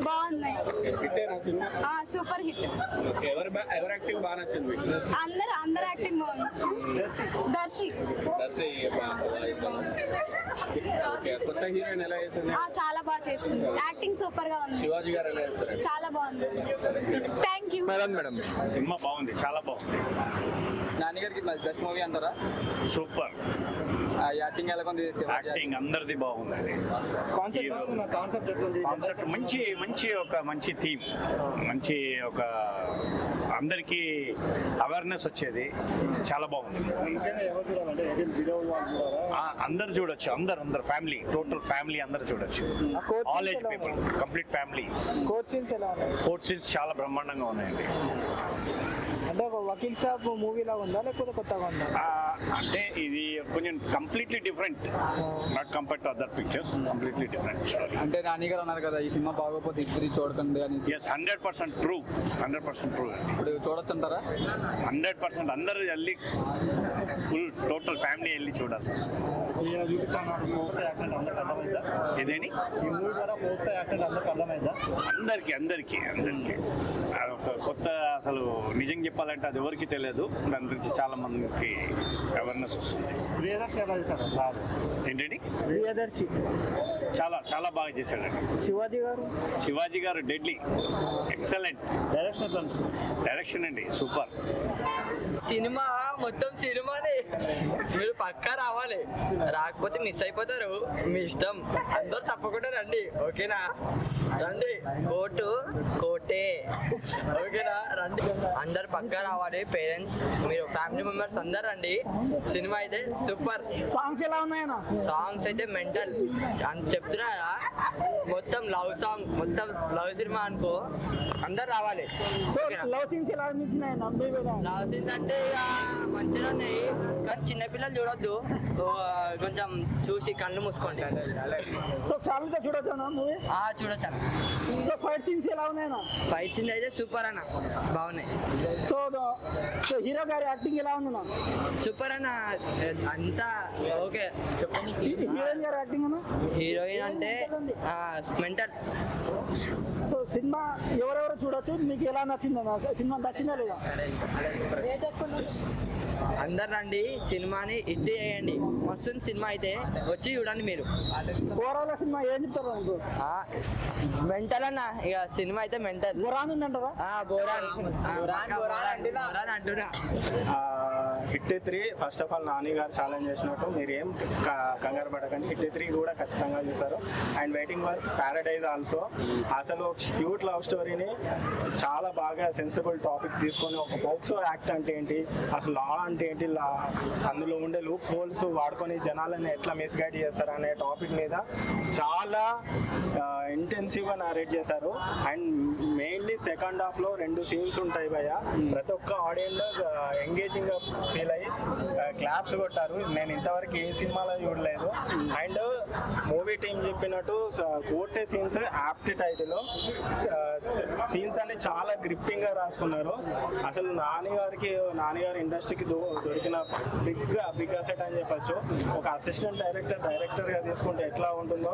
బాగున్నాయి, super hit. ఎవరు acting బాగా నచ్చింది? అందరు యాక్టింగ్ బాగుంది. దర్శి కొత్త హీరోయిన్ ఎలా చేసింది? చాలా బాగా చేసింది, యాక్టింగ్ సూపర్ గా ఉంది. శివాజీ గారు ఎలా చేస్తారు? చాలా బాగుంది. Thank you madam. సినిమా బాగుంది, చాలా బాగుంది. నాని గారికి బెస్ట్ మూవీ అంటారా? సూపర్ యాక్టింగ్ ఎలా ఉంది? యాక్టింగ్ అందరిది బాగుందండి. కాన్సెప్ట్ మంచి థీమ్, మంచి ఒక అందరికి అవేర్నెస్ వచ్చేది, చాలా బాగుంది. అందరు చూడొచ్చు, అందరు ఫ్యామిలీ, టోటల్ ఫ్యామిలీ అందరు చూడొచ్చు. All age people, complete family. Court scenes చాలా బ్రహ్మాండంగా ఉన్నాయండి. అంటే ఒక వకీల్ సాబ్ మూవీ లాగా ఉందా లేకపోతే కొత్తగా ఉందా? అంటే ఇది కొంచెం completely different, not compare to other pictures, completely different story. అంటే నాని గారు అన్నారు కదా, ఈ సినిమా బాగోకపోతే ఇద్దరు చూడకండి అని. Yes, 100% true. ఇప్పుడు చూడొచ్చు అంటారా? 100% అందరూ వెళ్ళి ఫుల్ టోటల్ ఫ్యామిలీ వెళ్ళి చూడాలి. ఇదేని అందరికి కొత్త, అసలు నిజంగా చెప్పాలంటే అది ఎవరికి తెలియదు. దాని గురించి చాలా మందికి అవేర్నెస్ వస్తుంది. ఏంటండి ప్రియదర్శి చాలా బాగా చేశాడండి. శివాజీ గారు డెడ్లీ, ఎక్సలెంట్ డైరెక్షన్ అండి, సూపర్. సినిమా మొత్తం సినిమానే, మీరు పక్కా రావాలి, రాకపోతే మిస్ అయిపోతారు. మీ ఇష్టం, అందరు తప్పకుండా రండి, ఓకేనా? రండి, కోటే ఓకేనా? రండి, అందరు పక్కా రావాలి. పేరెంట్స్, మీరు ఫ్యామిలీ మెంబర్స్ అందరు రండి. సినిమా అయితే సూపర్. సాంగ్స్ ఎలా ఉన్నాయన్నా? సాంగ్స్ అయితే మెంటల్ అని చెప్తున్నా కదా, మొత్తం లవ్ సాంగ్, మొత్తం లవ్ సినిమా అనుకో, అందరు రావాలి. లవ్ సీన్స్ ఎలా అనిపించినాయి? లవ్ సీన్స్ అంటే ఇక మంచిగా ఉన్నాయి, కానీ చిన్నపిల్లలు చూడొద్దు, కొంచెం చూసి కళ్ళు మూసుకోండి. సో ఫ్యామిలీతో చూడొచ్చు మూవీ? చూడొచ్చు. సో ఫైట్ సీన్స్ ఎలా ఉన్నాయన్నా? ఫైట్ సీన్స్ అయితే సూపర్ అన్న, బాగున్నాయి. సో హీరో గారి యాక్టింగ్ ఎలా ఉందన్నా? సూపర్ అన్న, అంతా ఓకే. చెప్పండి. హీరోయిన్ గారి యాక్టింగ్ అన్న? హీరోయిన్ అంటే మెంటల్. సో సినిమా ఎవరెవరు చూడొచ్చు, మీకు ఎలా నచ్చిందన్నా? సినిమా నచ్చిందా లేదా? అందరు రండి, సినిమాని హిట్ చేయండి. మస్తు సినిమా అయితే, వచ్చి చూడండి మీరు. ఓవరాల్ సినిమా ఏం చెప్తారు? మెంటల్ అన్న, ఇక సినిమా అయితే మెంటల్. బోరాన్ ఉందంటారా? బోరాన్ అంటున్నా. Hit 3 first of all Nani గారు ఛాలెంజ్ చేసినట్టు మీరు ఏం కంగారు పడకండి. హిట్ 3 కూడా ఖచ్చితంగా చూస్తారు. And waiting for Paradise also. అసలు క్యూట్ లవ్ స్టోరీని చాలా బాగా సెన్సిబుల్ టాపిక్ తీసుకొని, ఒక పోక్సో యాక్ట్ అంటే ఏంటి, అసలు లా అంటే ఏంటి, అందులో ఉండే లూప్ హోల్స్ వాడుకొని జనాలను ఎట్లా మిస్గైడ్ చేస్తారు అనే టాపిక్ మీద చాలా ఇంటెన్సివ్గా నారేట్ చేశారు. అండ్ మెయిన్లీ సెకండ్ హాఫ్లో 2 సీన్స్ ఉంటాయి భయ్య, ప్రతి ఒక్క ఆడియన్స్ ఎంగేజింగ్గా ఫీల్ అయ్యి క్లాప్స్ కొట్టారు. నేను ఇంతవరకు ఏ సినిమాలో చూడలేదు. అండ్ మూవీ టీం చెప్పినట్టు కోర్టే సీన్స్ యాప్ట్ టైటిల్ సీన్స్ అన్ని చాలా గ్రిప్పింగ్గా రాసుకున్నారు. అసలు నాని గారి ఇండస్ట్రీకి దొరికిన బిగ్ అసెట్ అని చెప్పచ్చు. ఒక అసిస్టెంట్ డైరెక్టర్గా తీసుకుంటే ఎట్లా ఉంటుందో